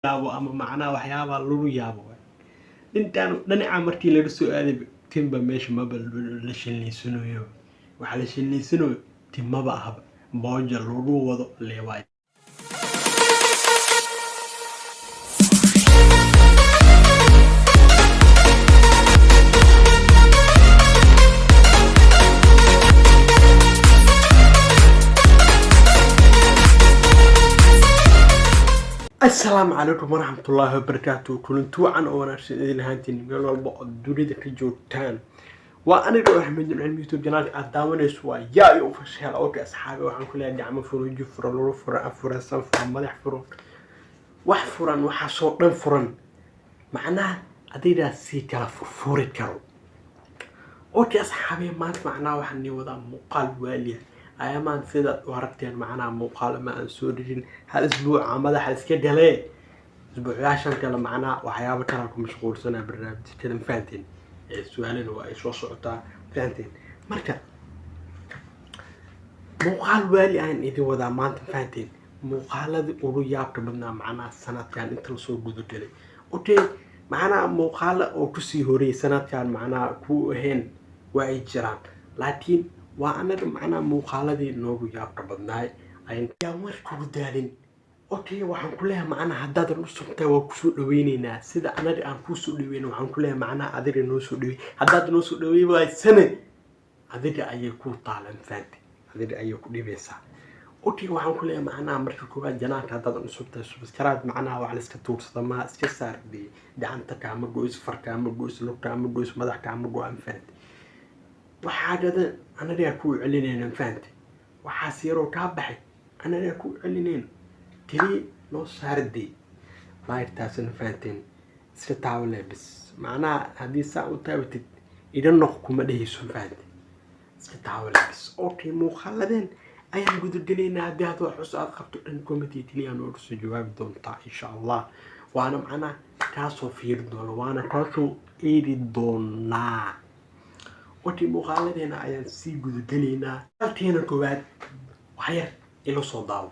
yaabo ama macnaha waxyaaba lagu yaabo intaan dhinaca markii laga soo aaday timba meesha maba la shilniisanayo waxa la shilniisanayo timaba ahaba booja lagu wado leewaay السلام عليكم ورحمة الله وبركاته كنتو عن وناشد إذن هانتين ميل والبا الدوريدة كجوتان وأنا رو أحمد من اليوتيوب جنال أداون سوا يا يوفش هلا أوكي أصحابي وحن كلها دعم فرو جفر لورو فرا أفرا سنفرا مدح فرو وحفرا وحصوتن فرا معناه أديدا سيكا فرفورة كارو أوكي أصحابي ما معناه وحني وضع مقال واليه أيام سيدا واركتين معنا مقال ما أنسورين هالأسبوع ماذا حاسك دلي أسبوع عشان كلا معنا وحياة كلامكم مشغول سنة برنامج كلام فانتين السؤالين هو إيش وصعته فانتين مركب مقال والي عن إذا وذا ما أنت فانتين مقال هذا أولو يابك بدنا معنا سنة كان أنت لصور جودو كلي أوكي معنا مقال أو كسي هوري سنة كان معنا كو هين وعي جران لكن وأنا معنا مقالدي نوجو يابك بدناي أين يومر كودالين أوكي وحن كلها معنا هداد النص متوا كسر دوينينا سيدا أنا دي أنفوس دوين وحن كلها معنا أدري النص دوي هداد النص دوي باي سنة أدري أيكو طالن فانتي أدري أيكو ديبيسا أوكي وحن كلها معنا مركوبات جنات هداد النص متوا سبسكرايب معنا وعلى سكتور صدما سكسر دي عن تكامل جوز فركامل جوز لوكامل جوز مدح كامل جو أنفانتي وحاجة أنا دي أكو علينين فانتي وحاسيرو كابحي أنا دي أكو علينين كلي نص هردي ما يرتاسن فانتين ستعاولي بس معناها هذه ساعة وتابتت إذا نقكم مدهي سنفانتي ستعاولي بس أوكي مو خلدين أيام قدر دلينا هذه هذا حساب خبطوا إنكم تيتلي أنا أرسل جواب دون طاع إن شاء الله وأنا معنا كاسو فير دون وأنا كاسو إيدي دونا وتي مقالدنا أيام سي قدر دلينا هالتين الكوبات وحيا إلو صداو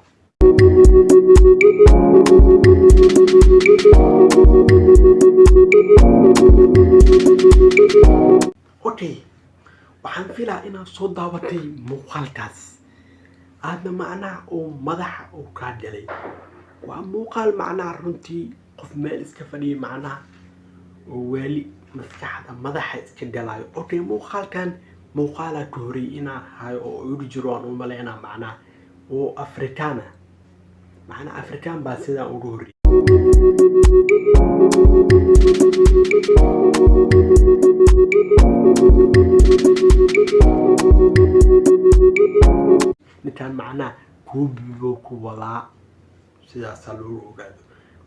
اوكي waxaan filaa inaad soo daabatay muuqaalkaas aadna macnaha oo madaxa uu ka galay waa muuqaal macnaha runtii qof meel iska fadhiya macnaha oo wali maskaxda madaxa iska galayo okay muuqaalkan muuqaala ka horay inaa hayo oo ugu jiro aan u maleynaa macnaha oo afrikaana معنا أفريكان باسيدا أوروري نتان معنا كوبيو كولا سيدا سالورو قادو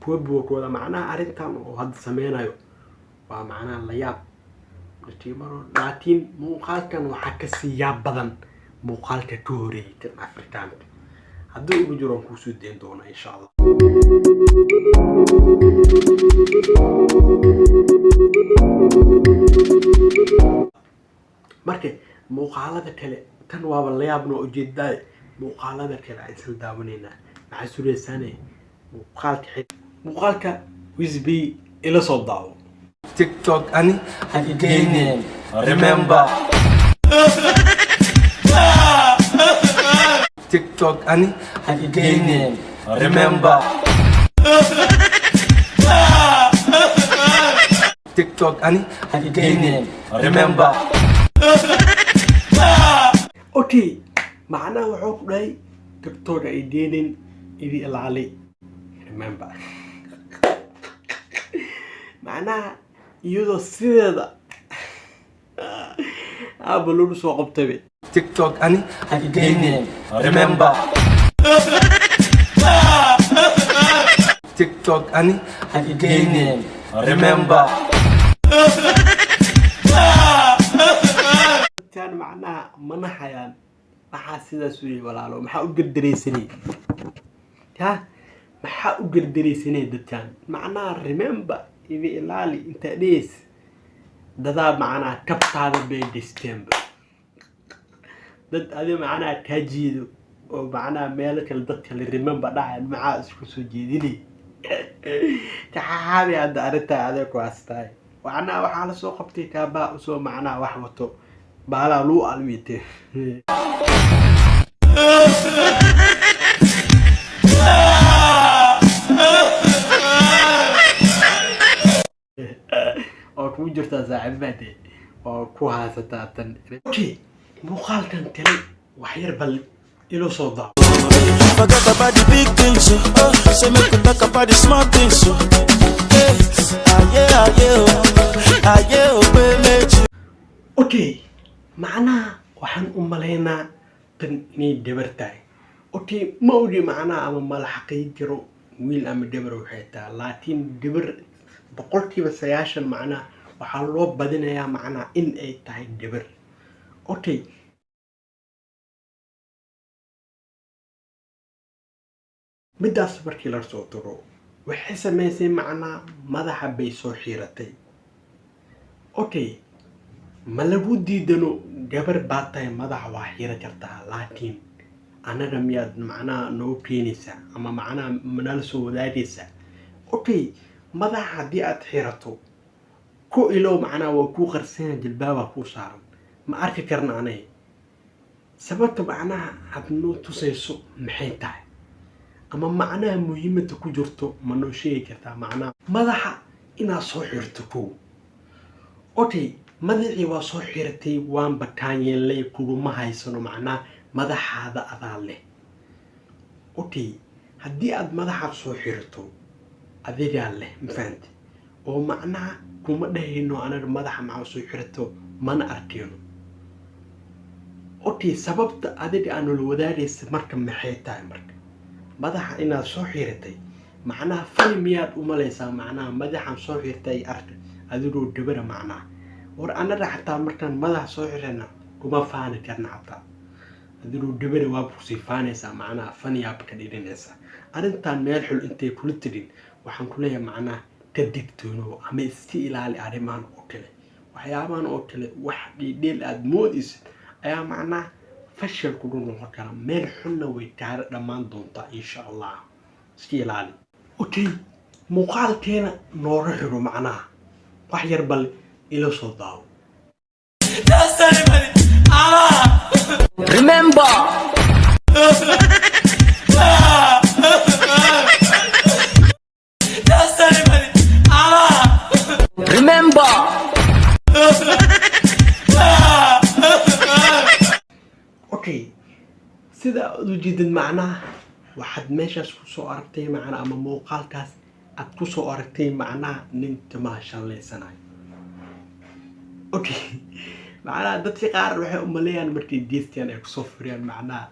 كوبيو كولا معنا أرنتان وهاد سمينايو ومعنا اللياب نتيمرو لكن موقال كان وحكا سياب بدن موقال كتوري كان أفريكان هادو يبجرون كوسو دين دونا إن شاء الله markay muuqaalada kale tan waaba la yaabno ujeedaa muuqaalada kale ay soo daawanayna waxa suuraysanay muuqaalka wisbi ila soo daawo TikTok ani again remember TikTok ani again remember TikTok ani again remember okay macna wuxuu ku dhahay TikTok ay deedin idi ilaali remember macna iyadoo sideeda abulu soo qabtay TikTok ani again remember TikTok ani again remember كان معناها منحيان محاسدة سوري ولا لو محا أقدري سني ها محا أقدري سني دتان معناها remember إذا إلالي انت ليس ده معناها كبت هذا بين ديسمبر ده هذا معناها تجيد ومعناها مالك الدكتور اللي remember ده معاه اسكو سو جيديني taxaabi hadda arrintaa adeeg ku hastaay waxna waxaa la soo qabtay kaabaa usoo macnaha wax wato baalaa luu almiite oo ku jirtaa saaxiibade oo ku haysataa tan okay muuqaalkan kale wax yar bal ilo soo daa Forget about the big things, say make we talk about the small things, okay macnaha waxaan u malaynaa tan inay dabar tahay okay ma ogi macnaha ama mala xaqii jiro wiil ama dabar waxay tahay laakiin dabar boqolkiiba 90 macnaha waxaa loo badinayaa macnaha in ay tahay dabar okay midaas markii la soo diro waxay sameysay macnaha madaxa bay soo xiiratay okay ma lagu diidano gabar baa tahay madaxa waa xiira kartaa laakiin anaga miyaad macnaha noo keenaysaa ama macnaha manala soo wadaagaysaa okay madaxa haddii aad xiirato ku ilow macnaha waa kuu qarsana jilbaabaa kuu saaran ma arki karna anay sababta macnaha aad noo tusayso maxay tahay ama macnaha muhiimada ku jirto ma noo sheegi kartaa macnaha madaxa inaad soo xirto kow okay madaxii waa soo xirtay waan bataan yeelay kuguma haysano macnaha madaxaada adaa leh okay haddii aad madaxaad soo xirto adigaa leh ma fahanti oo macnaha kuma dhahayno anaga madaxa maxaa soo xirto mana arkayno okay sababta adiga aan la wadaagaysa marka maxay tahay marka madaxa inaad soo xiratay macnaha fali miyaad u malaysaa macnaha madaxan soo xirtay arka adigoo dabara macnaha war anaga xataa markaan madaxa soo xirana kuma faani karna xataa adigoo dabara waa ku sii faanaysaa macnaha faniyaab ka dhirinaysaa arrintan meel xul intay kula tirin waxaan ku leeyahay macnaha ka digtoono ama iska ilaali arrimahan oo kale waxyaabahan oo kale wax dhiidheel aad moodaysid ayaa macnaha fashil ku noqon kara meel xunna way taara dhammaan doontaa insha allah iska ilaali okay muuqaalkeena noora xiro macnaha wax yar bal ila soo daawo remember okay sida aad u jeedid macnaha waxaad meeshaas ku soo aragtay macnaha ama muuqaalkaas aad ku soo aragtay macnaha nin timaha shallaysanay okay macnaha dadka qaar waxay u maleeyaan markay deestaan ay ku soo furiyaan macnaha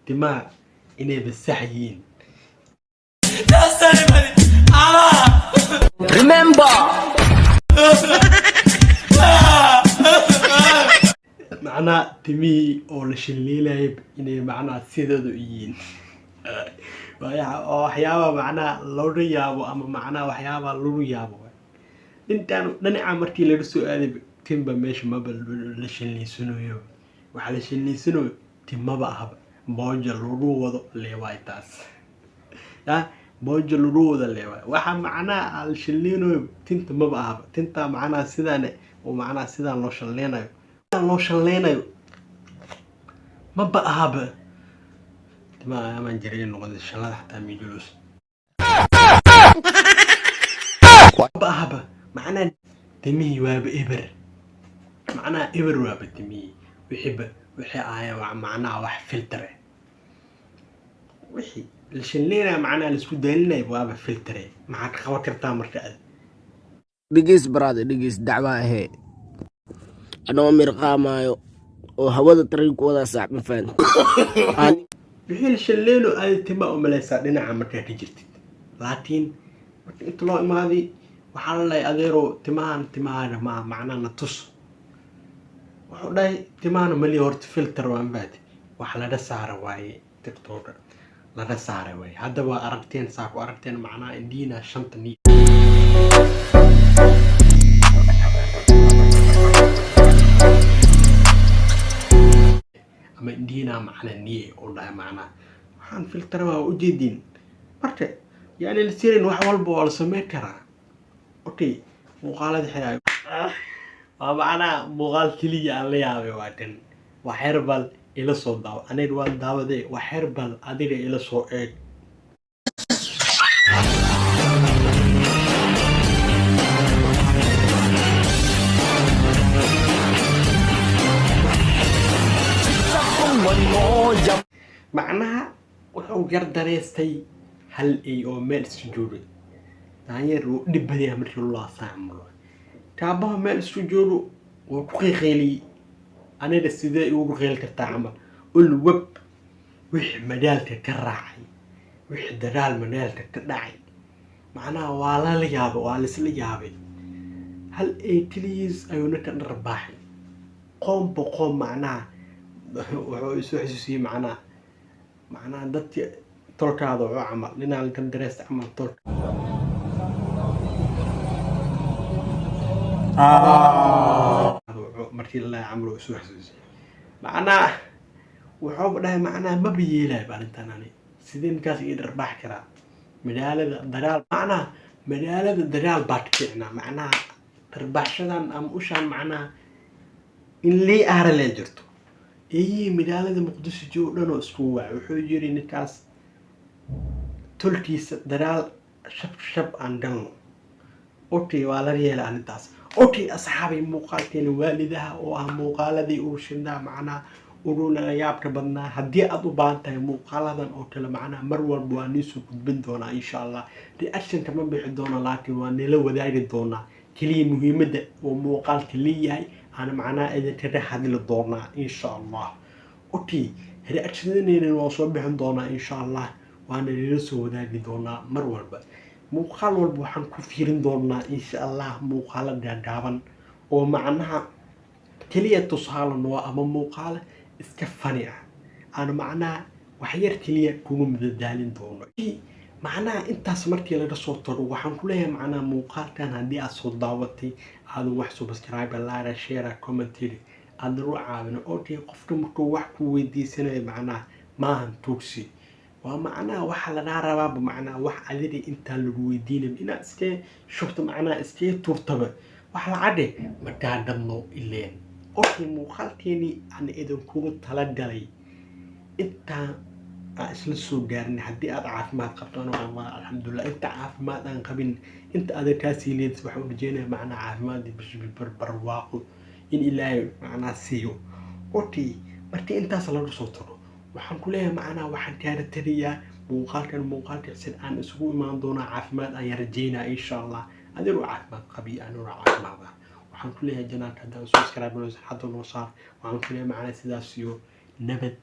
timaha inay basax yihiin remember macnaha timihii oo la shilliilayay inay macnaha sidooda u yihiin waxyaaba macnaha looga yaabo ama macnaha waxyaaba lagu yaabo intaan dhinaca markii laga soo aaday timba meesha maba la shilliysanayo waxa la shilliysanayo timaba ahaba booja lagu wado leewaay taas booja lagu wado leewaay waxa macnaha la shillinayo tinta maba ahaba tinta macnaha sidaan oo macnaha sidaan loo shalleynayo maba ahaba ما من جرين نقد الشغلات حتى ميجلوس بأهبة معنا تمي واب إبر معنا إبر واب تمي وحب وحي آية ومعنا وح فلترة وحي الشلينا معنا السودانينا يبغى فلترة معك خواطر تامر كذا دقيس برادة دقيس دعوة هي أنا أمير قامايو وهوذا طريق ولا صعب مفان wixii la shaleelo ay tima u malaysaa dhinaca markaa ka jirtid laakiin inta loo imaaday waxaa la leeyahay adeero timahaana ma macnaa na tus wuxuu dhahay timahaana mali horta filter waan baadi wax laga saara waaye tiktoka laga saara waaye haddaba aragteen saa ku aragteen macnaa indiina shanta niyo ama indiina macna niye oo dhahay macna waxaan filtera waa u jeedin marka يعني السيرين واحد والبول سميت ترى اوكي مقالة حياة ومعنا مقال كلية اللي يابي واتن وحربل إلى صوت داو أنا دوان داو دي وحربل أدير إلى صوت إيه معناها وحو قردريستي هل اي او ميل سجوري دانير دبدي امرك الله سامر تابه ميل سجوري وكوخي خيلي انا دسيده ugu kheel karta amal ul web wix madaalka ka raacay wix dadaal madaalka ka dhacay macnaha waa la yaabo waa la isla yaabay hal ay please ayuna ka dharbaaxay qoom macnaha wuxuu isu xasuusiyay macnaha dadka tolkaada oo camal ninaan kan dareesta camal tolka markii la camro isu xasuusiyay macnaha wuxuu dhahay macnaha ma biyeelay baalintan ani sideen kaas ii dharbaax karaa madaalada dagaal baad kicina macnaha dharbaaxshadan ama ushaan macnaha in lii aara lee jirto إيه مدالة مقدس جو لنا أسبوع وحجري نكاس تلتي درال شب عندنا أوتي ولا ريال عن التاس أوتي أصحابي مقالتين والدها ومقالة أوشنا معنا ورونا يابك بدنا هدي أبو بانتا مقالة أوتي معنا مروان بوانيسو بدونا إن شاء الله رياكشن كمان بيحدونا لكن ونلو وداير دونا كلي مهمة ومقال كلي هاي أنا معناه إذا ترى هذه الدورنا إن شاء الله أوكي رياكشنين وصوب عندنا إن شاء الله وأنا لسه ذاك دونا مرور بس مقال والبوحن كفيرين دورنا إن شاء الله مقال دعابا ومعناها كلية تصحال النواة أمام مقال إسكفانية أنا معناه وحير كلية كونوا مددالين دورنا معناها انت سمرتي لدى صوتر وحن كلها معنا موقال كان هدي أصوت دعوتي هذا وحسو بسكرايب اللارة شيرا كومنتيري هذا روح عابنا اوتي قفتو مكو وحكو ويدي سنة معناها ما هم توكسي ومعناها وحا لنا رباب معناها وح عذري انت للويدين إنا اسكي شفت معناها اسكي ترتبة وحا العادي مدى دمو إلين اوتي موقالتيني أنا إذن كورو تلقلي انت isla soo gaarnay hadii aad caafimaad qabto ama alxamdulillah inta caafimaad aan qabin inta aad ka siileed waxa uu rajeenayaa macna caafimaad bisbi barwaaqo in ilaahay macna siiyo ooti markii intaas la soo taro waxaan ku leeyahay macna waxaan taariikhriyaa muuqaalka si aan isugu imaan doona caafimaad aan rajeynaa insha Allah adigu caafimaad qabi aan caafimaad waxaan ku leeyahay janaanka hadda subscribe noo saar waxaan ku leeyahay macna sidaas iyo nabad